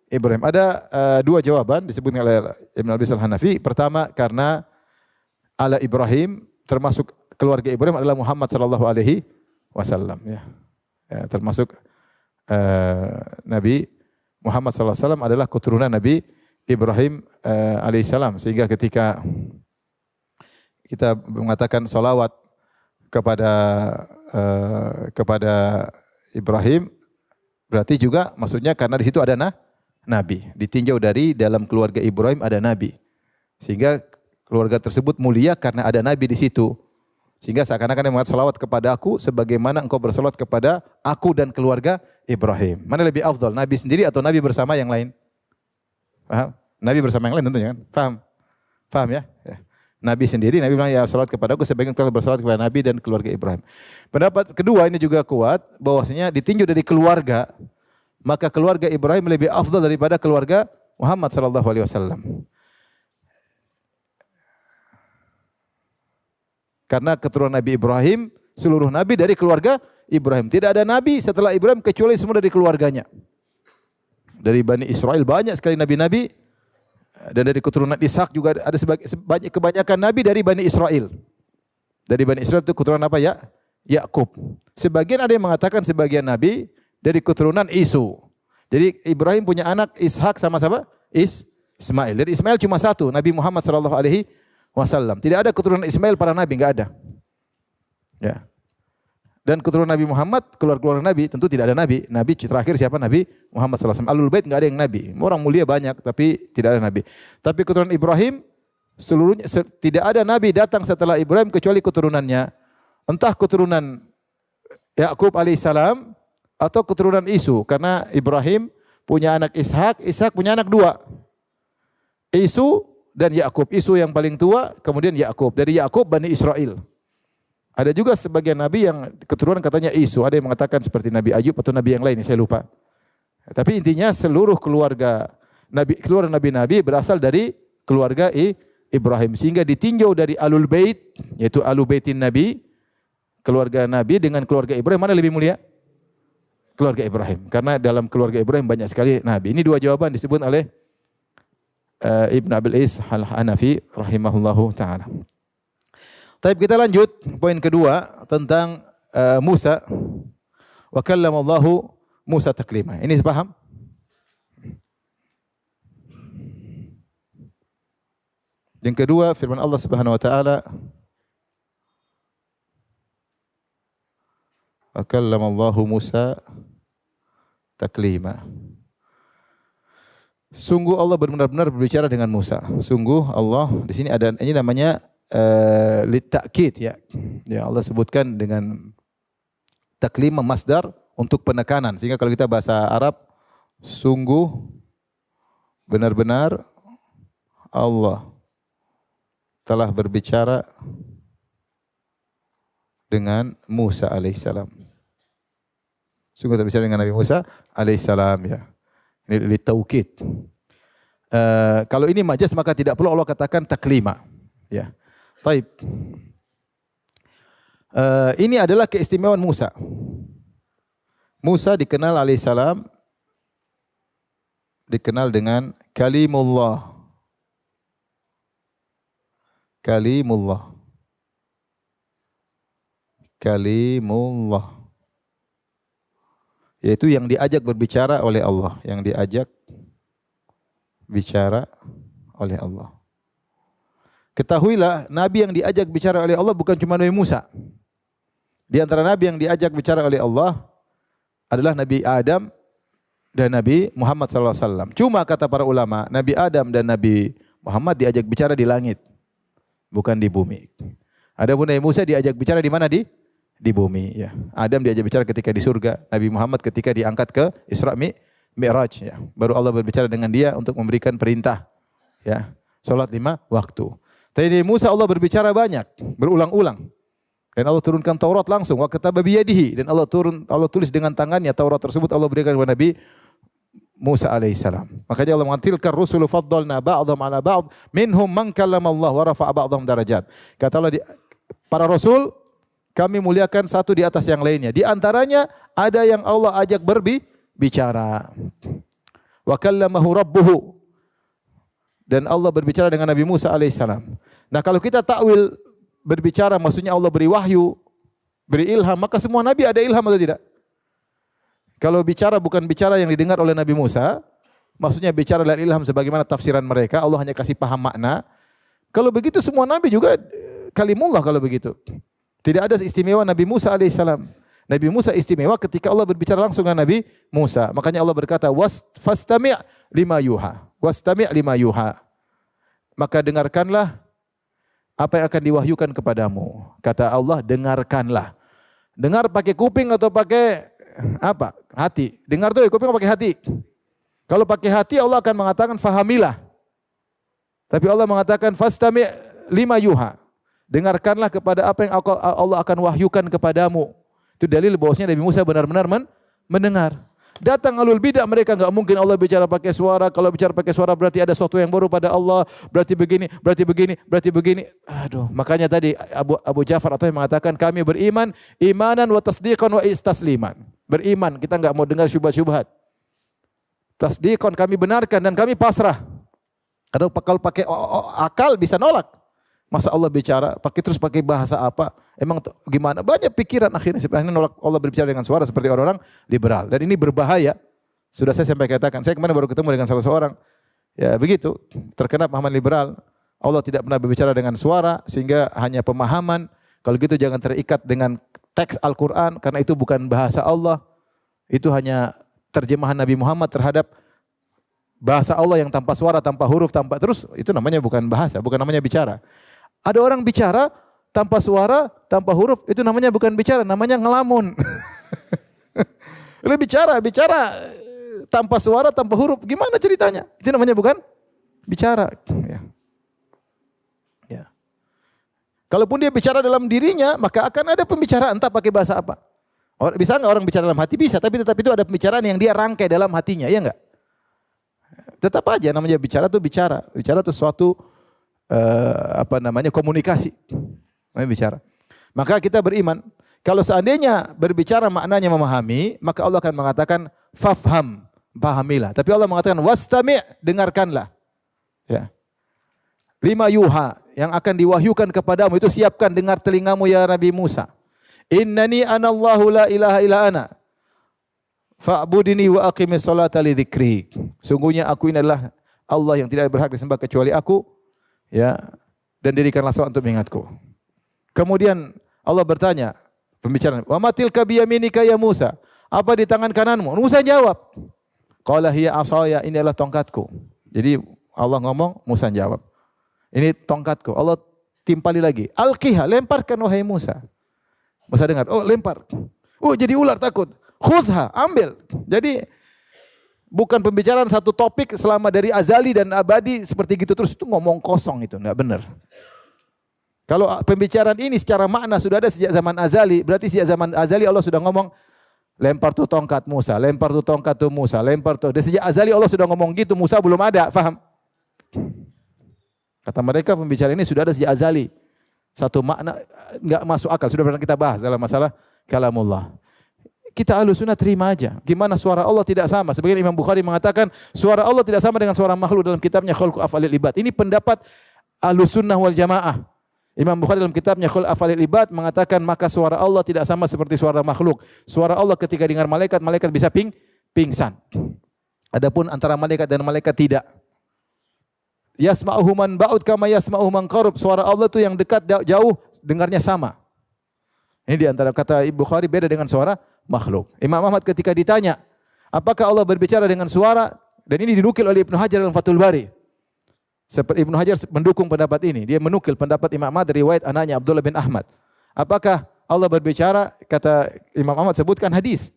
Ibrahim? Ada 2 jawaban disebutkan oleh Ibnu Al-Aziz Al-Hanafi. Pertama, karena ala Ibrahim termasuk keluarga Ibrahim adalah Muhammad sallallahu alaihi wasallam, ya. Termasuk Nabi Muhammad sallallahu alaihi wasallam adalah keturunan Nabi Ibrahim alaihissalam, sehingga ketika kita mengatakan salawat kepada Ibrahim berarti juga maksudnya karena di situ ada nabi, ditinjau dari dalam keluarga Ibrahim ada nabi, sehingga keluarga tersebut mulia karena ada nabi di situ. Sehingga seakan-akan yang mengatakan salawat kepada aku sebagaimana engkau bersalawat kepada aku dan keluarga Ibrahim. Mana lebih afdal, Nabi sendiri atau Nabi bersama yang lain? Paham? Nabi bersama yang lain tentunya kan? Paham? Paham ya? Ya. Nabi sendiri, Nabi bilang ya salawat kepada aku sebagaimana engkau bersalawat kepada Nabi dan keluarga Ibrahim. Pendapat kedua ini juga kuat, bahwasanya ditinjau dari keluarga, maka keluarga Ibrahim lebih afdal daripada keluarga Muhammad sallallahu alaihi wasallam. Karena keturunan Nabi Ibrahim, seluruh nabi dari keluarga Ibrahim. Tidak ada nabi setelah Ibrahim kecuali semua dari keluarganya. Dari Bani Israel banyak sekali nabi-nabi, dan dari keturunan Ishak juga ada kebanyakan nabi dari Bani Israel. Dari Bani Israel itu keturunan apa ya? Yakub. Sebagian ada yang mengatakan sebagian nabi dari keturunan Isu. Jadi Ibrahim punya anak Ishak sama siapa? Ismail. Dari Ismail cuma satu, Nabi Muhammad sallallahu alaihi wasallam. Tidak ada keturunan Ismail para nabi, enggak ada. Ya. Dan keturunan Nabi Muhammad, keluar Nabi, tentu tidak ada nabi. Nabi terakhir siapa? Nabi Muhammad sallallahu alaihi wasallam. Ahlul Bait enggak ada yang nabi. Orang mulia banyak tapi tidak ada nabi. Tapi keturunan Ibrahim seluruhnya tidak ada nabi datang setelah Ibrahim kecuali keturunannya. Entah keturunan Yakub alaihissalam atau keturunan Isu, karena Ibrahim punya anak Ishak, Ishak punya anak 2. Isu dan Yakub. Isu yang paling tua, kemudian Yakub. Dari Yakub Bani Israel. Ada juga sebagian nabi yang keturunan katanya Isu. Ada yang mengatakan seperti Nabi Ayub atau nabi yang lain, saya lupa. Tapi intinya seluruh keluarga nabi-nabi berasal dari keluarga Ibrahim. Sehingga ditinjau dari Alul Bait, yaitu Alul Baitin Nabi, keluarga Nabi dengan keluarga Ibrahim, mana lebih mulia? Keluarga Ibrahim. Karena dalam keluarga Ibrahim banyak sekali nabi. Ini dua jawaban disebut oleh Ibn Abil Is Al-Hanafi rahimahullahu ta'ala. Tapi kita lanjut poin kedua tentang Musa. Wa kallamallahu Musa taklima. Ini paham? Yang kedua firman Allah Subhanahu wa taala, wa kallamallahu Musa taklima. Sungguh Allah benar-benar berbicara dengan Musa. Sungguh Allah, di sini ada, ini namanya litakid ya. Ya, Allah sebutkan dengan taklima masdar untuk penekanan. Sehingga kalau kita bahasa Arab, sungguh benar-benar Allah telah berbicara dengan Musa alaihissalam. Sungguh berbicara dengan Nabi Musa alaihissalam ya. Ini litaukid. Kalau ini majaz maka tidak perlu Allah katakan taklima. Ya. Taib. Ini adalah keistimewaan Musa. Musa dikenal alaihissalam, dikenal dengan kalimullah. Kalimullah. Kalimullah. Yaitu yang diajak berbicara oleh Allah. Yang diajak bicara oleh Allah. Ketahuilah, Nabi yang diajak bicara oleh Allah bukan cuma Nabi Musa. Di antara Nabi yang diajak bicara oleh Allah adalah Nabi Adam dan Nabi Muhammad SAW. Cuma kata para ulama, Nabi Adam dan Nabi Muhammad diajak bicara di langit, bukan di bumi. Adapun Nabi Musa diajak bicara di mana? Di bumi. Ya. Adam diajak bicara ketika di surga, Nabi Muhammad ketika diangkat ke Isra Mi'raj. Ya. Baru Allah berbicara dengan dia untuk memberikan perintah. Ya. Salat 5 waktu. Tapi Nabi Musa Allah berbicara banyak, berulang-ulang. Dan Allah turunkan Taurat langsung, wa kataba biyadihi, dan Allah tulis dengan tangannya Taurat tersebut Allah berikan kepada Nabi Musa alaihissalam. Makanya Allah mengatakan tilkar rusulu faddalna ba'dhum ala ba'd minhum man kallama Allah wa rafa'a ba'dhum darajat. Kata Allah, para rasul kami muliakan satu di atas yang lainnya. Di antaranya ada yang Allah ajak berbicara. Wa kallamahu rabbuhu. Dan Allah berbicara dengan Nabi Musa alaihissalam. Nah, kalau kita takwil berbicara maksudnya Allah beri wahyu, beri ilham, maka semua nabi ada ilham atau tidak? Kalau bicara bukan bicara yang didengar oleh Nabi Musa, maksudnya bicara dan ilham sebagaimana tafsiran mereka, Allah hanya kasih paham makna. Kalau begitu semua nabi juga kalimullah kalau begitu. Tidak ada istimewa Nabi Musa alaihissalam. Nabi Musa istimewa ketika Allah berbicara langsung dengan Nabi Musa. Makanya Allah berkata, "Fastami' lima yuha." Wastami' lima yuha. Maka dengarkanlah apa yang akan diwahyukan kepadamu. Kata Allah, dengarkanlah. Dengar pakai kuping atau pakai apa? Hati. Dengar tuh kuping atau pakai hati? Kalau pakai hati Allah akan mengatakan fahamilah. Tapi Allah mengatakan fastami' lima yuha. Dengarkanlah kepada apa yang Allah akan wahyukan kepadamu. Itu dalil bahwasanya Nabi Musa benar-benar mendengar. Datang alul bidah, mereka enggak mungkin Allah bicara pakai suara. Kalau bicara pakai suara berarti ada sesuatu yang baru pada Allah. Berarti begini, berarti begini, berarti begini. Aduh, makanya tadi Abu Ja'far atau yang mengatakan kami beriman, imanan wa tasdiqan wa istasliman. Beriman, kita enggak mau dengar syubhat-syubhat. Tasdiqan, kami benarkan dan kami pasrah. Kalau pakai akal bisa nolak. Masa Allah bicara, pakai bahasa apa? Emang gimana? Banyak pikiran akhirnya sebenarnya nolak Allah berbicara dengan suara seperti orang-orang liberal. Dan ini berbahaya. Sudah saya sampai katakan. Saya kemarin baru ketemu dengan salah seorang. Ya begitu, terkena pemahaman liberal. Allah tidak pernah berbicara dengan suara sehingga hanya pemahaman. Kalau gitu jangan terikat dengan teks Al-Quran karena itu bukan bahasa Allah. Itu hanya terjemahan Nabi Muhammad terhadap bahasa Allah yang tanpa suara, tanpa huruf, tanpa terus. Itu namanya bukan bahasa, bukan namanya bicara. Ada orang bicara tanpa suara, tanpa huruf, itu namanya bukan bicara, namanya ngelamun. Lu bicara tanpa suara, tanpa huruf, gimana ceritanya? Itu namanya bukan bicara. Ya. Kalaupun dia bicara dalam dirinya, maka akan ada pembicaraan, entah pakai bahasa apa. Bisa nggak orang bicara dalam hati? Bisa, tapi tetap itu ada pembicaraan yang dia rangkai dalam hatinya, ya enggak? Tetap aja namanya bicara tuh bicara. Bicara tuh suatu komunikasi. Namanya bicara. Maka kita beriman, kalau seandainya berbicara maknanya memahami, maka Allah akan mengatakan fafham, pahamilah. Tapi Allah mengatakan wastami', dengarkanlah. Ya. Lima yuha, yang akan diwahyukan kepadamu itu siapkan, dengar telingamu ya Nabi Musa. Innani anallahu la ilaha illa ana. Fa'budini wa aqimis salata li dzikri. Sungguhnya aku ini adalah Allah yang tidak berhak disembah kecuali aku, ya, dan dirikanlah salat untuk mengingatku. Kemudian Allah bertanya, pembicaraan, "Wa matil ka biyaminika ya Musa?" Apa di tangan kananmu? Musa jawab, "Qala hiya asaya," ini adalah tongkatku. Jadi Allah ngomong, Musa jawab, "Ini tongkatku." Allah timpali lagi, "Alqiha," lemparkan wahai Musa. Musa dengar, oh lempar. Oh jadi ular takut. Khudha, ambil. Jadi bukan pembicaraan satu topik selama dari azali dan abadi seperti gitu terus, itu ngomong kosong, itu enggak benar. Kalau pembicaraan ini secara makna sudah ada sejak zaman azali, berarti sejak zaman azali Allah sudah ngomong lempar tuh tongkat Musa, lempar tuh tongkat tuh Musa, lempar tuh. Dan sejak azali Allah sudah ngomong gitu, Musa belum ada, paham? Kata mereka pembicaraan ini sudah ada sejak azali. Satu makna enggak masuk akal, sudah pernah kita bahas dalam masalah kalamullah. Kita Ahlussunnah terima aja. Gimana suara Allah tidak sama? Sebagian Imam Bukhari mengatakan suara Allah tidak sama dengan suara makhluk dalam kitabnya Khalqu Af'alil Ibad. Ini pendapat Ahlussunnah wal Jamaah. Imam Bukhari dalam kitabnya Khalqu Af'alil Ibad mengatakan maka suara Allah tidak sama seperti suara makhluk. Suara Allah ketika dengar malaikat, malaikat bisa pingsan. Adapun antara malaikat dan malaikat tidak. Yasma'uhu man ba'ud kama yasma'uhu man qarub. Suara Allah itu yang dekat jauh dengarnya sama. Ini di antara kata Ibnu Bukhari beda dengan suara makhluk. Imam Ahmad ketika ditanya, apakah Allah berbicara dengan suara? Dan ini dinukil oleh Ibnu Hajar dalam Fathul Bari. Seperti Ibnu Hajar mendukung pendapat ini. Dia menukil pendapat Imam Ahmad dari riwayat anaknya Abdullah bin Ahmad. Apakah Allah berbicara? Kata Imam Ahmad sebutkan hadis.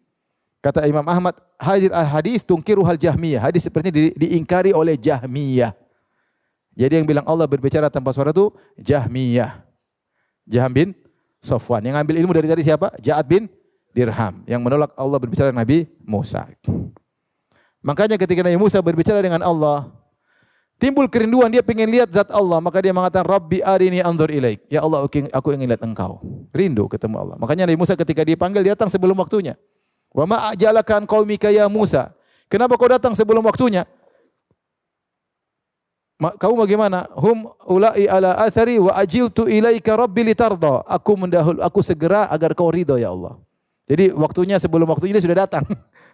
Kata Imam Ahmad, hadis tungkiruhal Jahmiyah. Hadis seperti diingkari oleh Jahmiyah. Jadi yang bilang Allah berbicara tanpa suara itu Jahmiyah. Jaham bin Safwan. Yang ambil ilmu dari tadi siapa? Ja'ad bin Dirham. Yang menolak Allah berbicara dengan Nabi Musa. Makanya ketika Nabi Musa berbicara dengan Allah, timbul kerinduan, dia ingin lihat zat Allah. Maka dia mengatakan, Rabbi arini anzur ilaik. Ya Allah, aku ingin lihat engkau. Rindu ketemu Allah. Makanya Nabi Musa ketika dipanggil, dia datang sebelum waktunya. Wa ma ajalaka an qaumika ya Musa. Kenapa kau datang sebelum waktunya? Kamu bagaimana? Hum ulai ala athari wa ajiltu ilaika rabbi litarda. Aku segera agar kau ridho ya Allah. Jadi waktunya sebelum waktu ini sudah datang.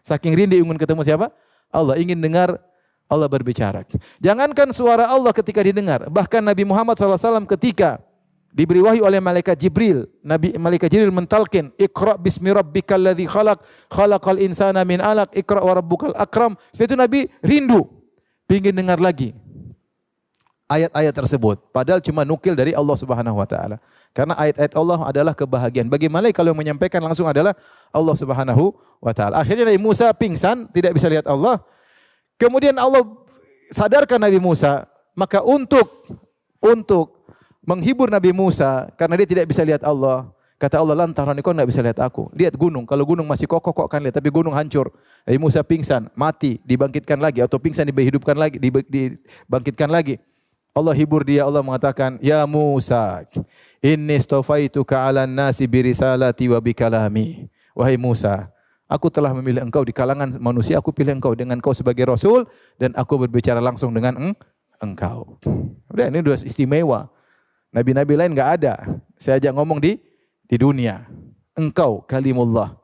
Saking rindu ingin ketemu siapa? Allah, ingin dengar Allah berbicara. Jangankan suara Allah ketika didengar, bahkan Nabi Muhammad SAW ketika diberi wahyu oleh malaikat Jibril, malaikat Jibril mentalkin, Iqra bismi rabbikal ladzi khalaq, khalaqal insana min alaq, Iqra wa rabbukal akram. Setelah itu Nabi rindu, ingin dengar lagi ayat-ayat tersebut. Padahal cuma nukil dari Allah Subhanahu wa taala. Karena ayat-ayat Allah adalah kebahagiaan. Bagi malaikat kalau menyampaikan langsung adalah Allah Subhanahu wa taala. Akhirnya Nabi Musa pingsan, tidak bisa lihat Allah. Kemudian Allah sadarkan Nabi Musa, maka untuk menghibur Nabi Musa karena dia tidak bisa lihat Allah, kata Allah, lantaran kau tidak bisa lihat aku. Lihat gunung, kalau gunung masih kokoh kok akan lihat, tapi gunung hancur. Nabi Musa pingsan, mati, dibangkitkan lagi, atau pingsan dihidupkan lagi, dibangkitkan lagi. Allah hibur dia, Allah mengatakan, ya Musa, inni istafaituka 'alan nasi birisalati wa bikalami. Wahai Musa, aku telah memilih engkau di kalangan manusia, aku pilih engkau dengan engkau sebagai rasul dan aku berbicara langsung dengan engkau. Udah, ini udah istimewa. Nabi-nabi lain enggak ada. Saya ajak ngomong di dunia. Engkau kalimullah.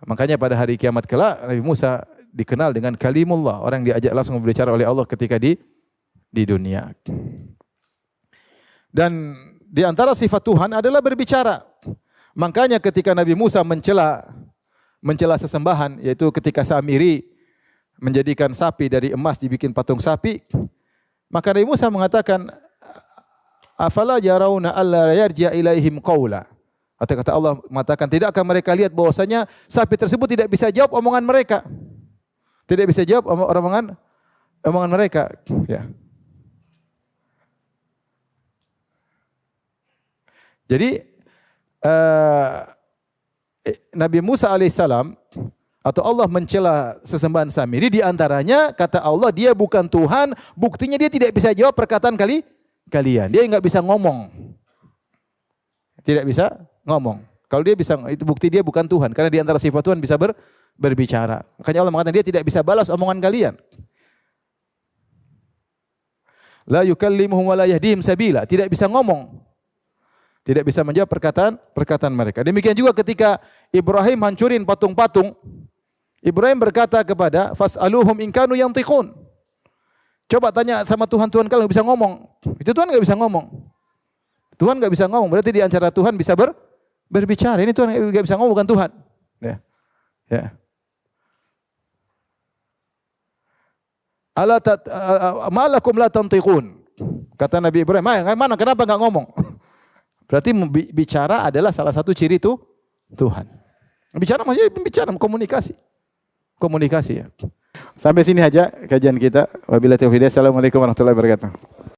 Makanya pada hari kiamat kelak Nabi Musa dikenal dengan kalimullah, orang yang diajak langsung berbicara oleh Allah ketika di dunia. Dan di antara sifat Tuhan adalah berbicara. Makanya ketika Nabi Musa mencela sesembahan, yaitu ketika Samiri menjadikan sapi dari emas dibikin patung sapi, maka Nabi Musa mengatakan, afala yarawna alla yarji'a ilaihim qawla. Atau kata Allah mengatakan, tidakkah mereka lihat bahwasanya sapi tersebut tidak bisa jawab omongan mereka. Tidak bisa jawab omongan mereka, ya. Jadi Nabi Musa alaihissalam atau Allah mencela sesembahan Samiri, di antaranya kata Allah dia bukan Tuhan, buktinya dia tidak bisa jawab perkataan kalian. Dia enggak bisa ngomong. Tidak bisa ngomong. Kalau dia bisa, itu bukti dia bukan Tuhan, karena di antara sifat Tuhan bisa berbicara. Makanya Allah mengatakan dia tidak bisa balas omongan kalian. La yukallimuhum wa la yahdihim sabila, tidak bisa ngomong. Tidak bisa menjawab perkataan mereka. Demikian juga ketika Ibrahim hancurin patung-patung, Ibrahim berkata kepada fas'aluhum in kanu yantiqun. Coba tanya sama Tuhan kalian bisa ngomong. Itu Tuhan enggak bisa ngomong. Tuhan enggak bisa ngomong, berarti di antara Tuhan bisa berbicara. Ini Tuhan enggak bisa ngomong, bukan Tuhan. Ya. Ya. Ala malakum la tantiqun. Kata Nabi Ibrahim, "Mana kenapa enggak ngomong?" Berarti bicara adalah salah satu ciri itu Tuhan. Bicara maksudnya bicara, komunikasi. Komunikasi ya. Sampai sini aja kajian kita. Wabillahi taufiq. Assalamualaikum warahmatullahi wabarakatuh.